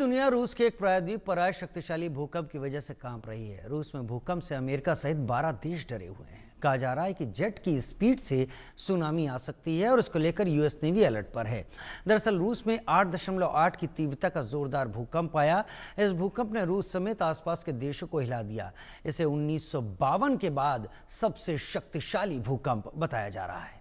दुनिया रूस के एक प्रायद्वीप पर आए शक्तिशाली भूकंप की वजह से कांप रही है। रूस में भूकंप से अमेरिका सहित 12 देश डरे हुए हैं। कहा जा रहा है कि जेट की स्पीड से सुनामी आ सकती है और इसको लेकर यूएस नेवी अलर्ट पर है। दरअसल रूस में 8.8 की तीव्रता का जोरदार भूकंप आया। इस भूकंप ने रूस समेत आसपास के देशों को हिला दिया। इसे 1952 के बाद सबसे शक्तिशाली भूकंप बताया जा रहा है।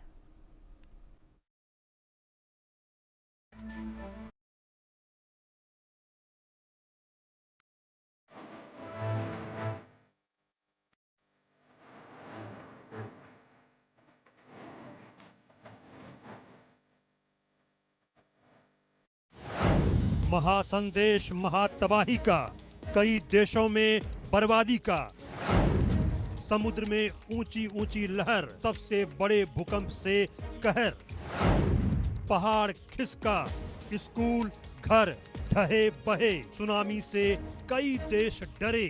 महासंदेश महातबाही का, कई देशों में बर्बादी का, समुद्र में ऊंची ऊंची लहर, सबसे बड़े भूकंप से कहर, पहाड़ खिसका, स्कूल घर ढहे बहे, सुनामी से कई देश डरे,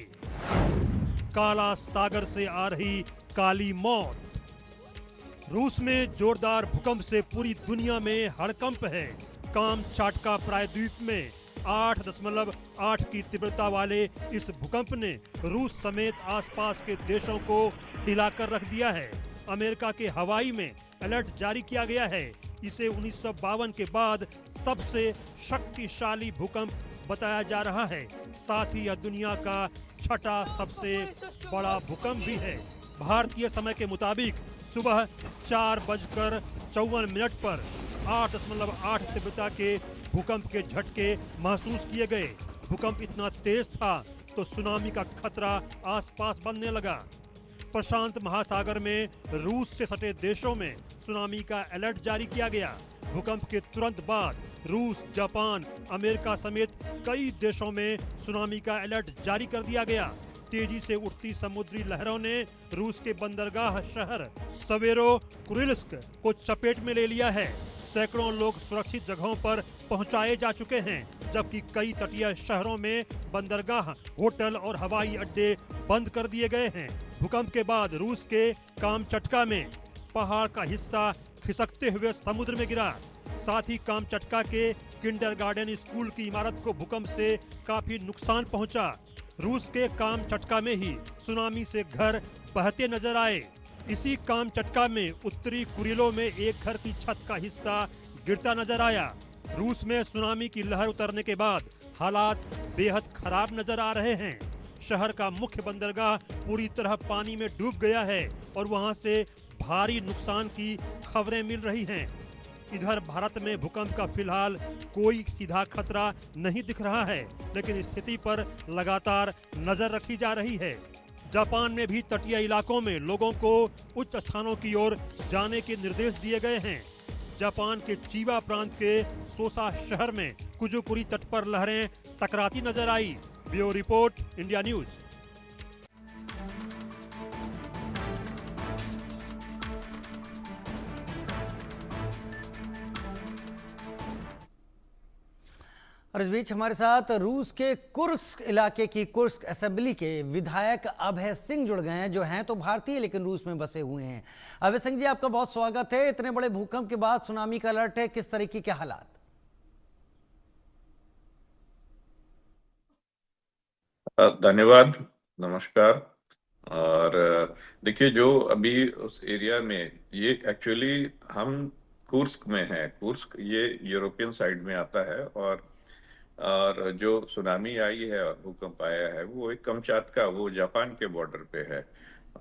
काला सागर से आ रही काली मौत। रूस में जोरदार भूकंप से पूरी दुनिया में हड़कंप है। कामचाटका प्रायद्वीप में 8.8 की तीव्रता वाले इस भूकंप ने रूस समेत आसपास के देशों को हिलाकर रख दिया है। अमेरिका के हवाई में अलर्ट जारी किया गया है। इसे 1952 के बाद सबसे शक्तिशाली भूकंप बताया जा रहा है। साथ ही यह दुनिया का छठा सबसे बड़ा भूकंप भी है। भारतीय समय के मुताबिक सुबह 4:54 पर 8.8 तीव्रता के भूकंप के झटके महसूस किए गए। भूकंप इतना तेज था तो सुनामी का खतरा आसपास बनने लगा। प्रशांत महासागर में रूस से सटे देशों में सुनामी का अलर्ट जारी किया गया। भूकंप के तुरंत बाद रूस, जापान, अमेरिका समेत कई देशों में सुनामी का अलर्ट जारी कर दिया गया। तेजी से उठती समुद्री लहरों ने रूस के बंदरगाह शहर सवेरो कुरिल्स्क को चपेट में ले लिया है। सैकड़ों लोग सुरक्षित जगहों पर पहुंचाए जा चुके हैं, जबकि कई तटीय शहरों में बंदरगाह, होटल और हवाई अड्डे बंद कर दिए गए हैं। भूकंप के बाद रूस के कामचटका में पहाड़ का हिस्सा खिसकते हुए समुद्र में गिरा। साथ ही कामचटका के किंडरगार्टन स्कूल की इमारत को भूकंप से काफी नुकसान पहुंचा। रूस के कामचटका में ही सुनामी से घर बहते नजर आए। इसी कामचटका में उत्तरी कुरिलों में एक घर की छत का हिस्सा गिरता नजर आया। रूस में सुनामी की लहर उतरने के बाद हालात बेहद खराब नजर आ रहे हैं। शहर का मुख्य बंदरगाह पूरी तरह पानी में डूब गया है और वहां से भारी नुकसान की खबरें मिल रही हैं। इधर भारत में भूकंप का फिलहाल कोई सीधा खतरा नहीं दिख रहा है, लेकिन स्थिति पर लगातार नजर रखी जा रही है। जापान में भी तटीय इलाकों में लोगों को उच्च स्थानों की ओर जाने के निर्देश दिए गए हैं। जापान के चीबा प्रांत के सोसा शहर में कुजुकुरी तट पर लहरें टकराती नजर आई। Bureau report, India News. और इस बीच हमारे साथ रूस के कुर्स्क इलाके की कुर्स्क असेंबली के विधायक अभय सिंह जुड़ गए हैं, जो हैं तो भारतीय लेकिन रूस में बसे हुए हैं। अभय सिंह जी, आपका बहुत स्वागत है। इतने बड़े भूकंप के बाद सुनामी का अलर्ट है, किस तरीके के हालात? धन्यवाद, नमस्कार। और देखिए, जो अभी उस एरिया में, ये एक्चुअली हम कुर्स्क में हैं। कुर्स्क ये यूरोपियन साइड में आता है। और जो सुनामी आई है और भूकंप आया है वो एक कमचाटका, वो जापान के बॉर्डर पे है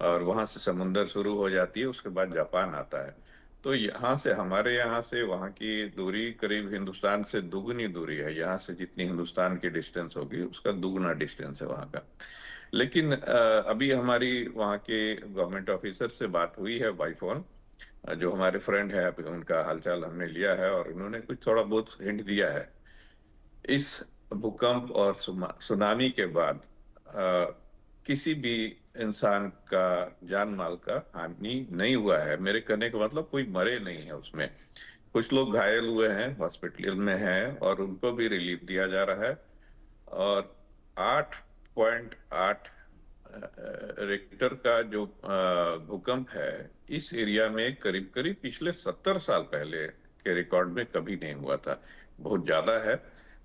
और वहां से समुंदर शुरू हो जाती है, उसके बाद जापान आता है। तो यहाँ से, हमारे यहाँ से वहाँ की दूरी करीब हिंदुस्तान से दुगनी दूरी है। यहाँ से जितनी हिंदुस्तान की डिस्टेंस होगी उसका दुगना डिस्टेंस है वहाँ का। लेकिन अभी हमारी वहाँ के गवर्नमेंट ऑफिसर से बात हुई है बाई फोन। जो हमारे फ्रेंड है, अभी उनका हालचाल हमने लिया है और उन्होंने कुछ थोड़ा बहुत हिंट दिया है। इस भूकंप और सुनामी के बाद किसी भी इंसान का जान माल का हानि नहीं हुआ है। मेरे कहने का मतलब कोई मरे नहीं है उसमें। कुछ लोग घायल हुए हैं, हॉस्पिटल में हैं और उनको भी रिलीफ दिया जा रहा है। और 8.8 रिक्टर का जो भूकंप है, इस एरिया में करीब करीब पिछले 70 साल पहले के रिकॉर्ड में कभी नहीं हुआ था। बहुत ज्यादा है।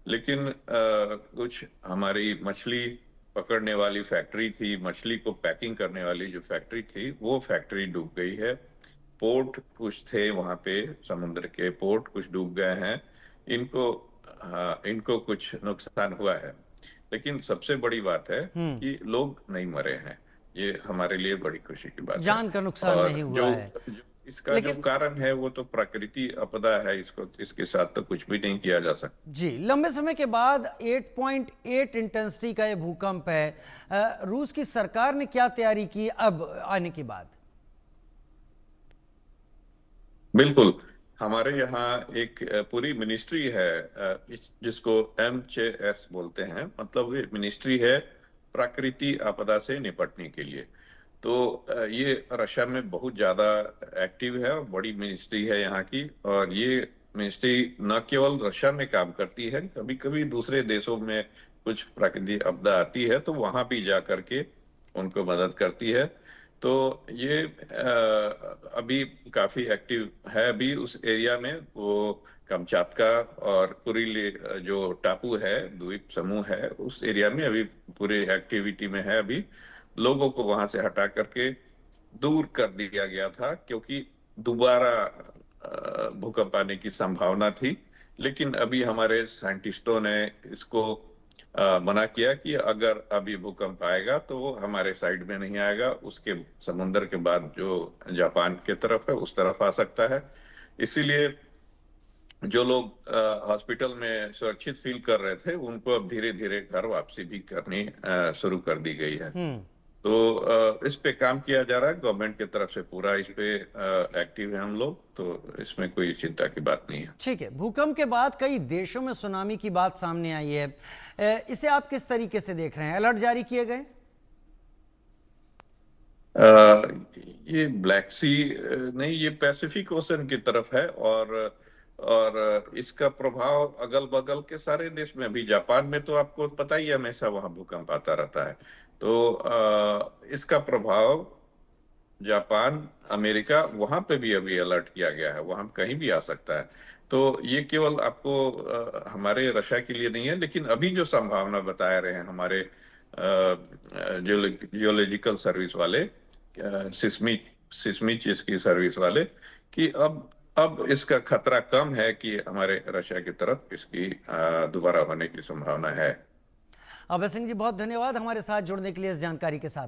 लेकिन कुछ हमारी मछली पकड़ने वाली फैक्ट्री थी, मछली को पैकिंग करने वाली जो फैक्ट्री थी, वो फैक्ट्री डूब गई है। पोर्ट कुछ थे वहां पे, समुद्र के पोर्ट कुछ डूब गए हैं। इनको इनको कुछ नुकसान हुआ है, लेकिन सबसे बड़ी बात है कि लोग नहीं मरे हैं। ये हमारे लिए बड़ी खुशी की बात है। जान का नुकसान और नहीं हुआ है। जो इसका जो लेकिन कारण है वो तो प्रकृति आपदा है, इसको इसके साथ तो कुछ भी नहीं किया जा सकता। जी, लंबे समय के बाद 8.8 इंटेंसिटी का ये भूकंप है। रूस की सरकार ने क्या तैयारी की अब आने के बाद? बिल्कुल। हमारे यहाँ एक पूरी मिनिस्ट्री है, जिसको MCS बोलते हैं, मतलब ये मिनिस्ट्री है प्राकृतिक आपदा से निपटने के लिए। तो ये रशिया में बहुत ज्यादा एक्टिव है और बड़ी मिनिस्ट्री है यहाँ की। और ये मिनिस्ट्री न केवल रशिया में काम करती है, कभी कभी दूसरे देशों में कुछ प्राकृतिक आपदा आती है तो वहां भी जा करके उनको मदद करती है। तो ये अभी काफी एक्टिव है अभी उस एरिया में। वो कमचातका और कुरिल जो टापू है, द्वीप समूह है, उस एरिया में अभी पूरी एक्टिविटी में है। अभी लोगों को वहां से हटा करके दूर कर दिया गया था, क्योंकि दोबारा भूकंप आने की संभावना थी। लेकिन अभी हमारे साइंटिस्टों ने इसको मना किया कि अगर अभी भूकंप आएगा तो वो हमारे साइड में नहीं आएगा, उसके समुद्र के बाद जो जापान के तरफ है उस तरफ आ सकता है। इसीलिए जो लोग हॉस्पिटल में सुरक्षित फील कर रहे थे, उनको अब धीरे धीरे घर वापसी भी करनी शुरू कर दी गई है। तो इस पे काम किया जा रहा है, गवर्नमेंट की तरफ से पूरा इस पे एक्टिव है हम लोग, तो इसमें कोई चिंता की बात नहीं है। ठीक है, भूकंप के बाद कई देशों में सुनामी की बात सामने आई है। इसे आप किस तरीके से देख रहे हैं? अलर्ट जारी किए गए? ये ब्लैक सी नहीं, ये पैसिफिक ओशन की तरफ है। और इसका प्रभाव अगल बगल के सारे देश में, अभी जापान में तो आपको पता ही है, हमेशा वहां भूकंप आता रहता है। तो इसका प्रभाव जापान, अमेरिका, वहां पे भी अभी अलर्ट किया गया है, वहां कहीं भी आ सकता है। तो ये केवल आपको हमारे रशिया के लिए नहीं है, लेकिन अभी जो संभावना बता रहे हैं हमारे जियोलॉजिकल सर्विस वाले, सिस्मिक सिस्मिक इसकी सर्विस वाले, कि अब इसका खतरा कम है कि हमारे रशिया की तरफ इसकी दोबारा होने की संभावना है। अभय सिंह जी, बहुत धन्यवाद हमारे साथ जुड़ने के लिए इस जानकारी के साथ।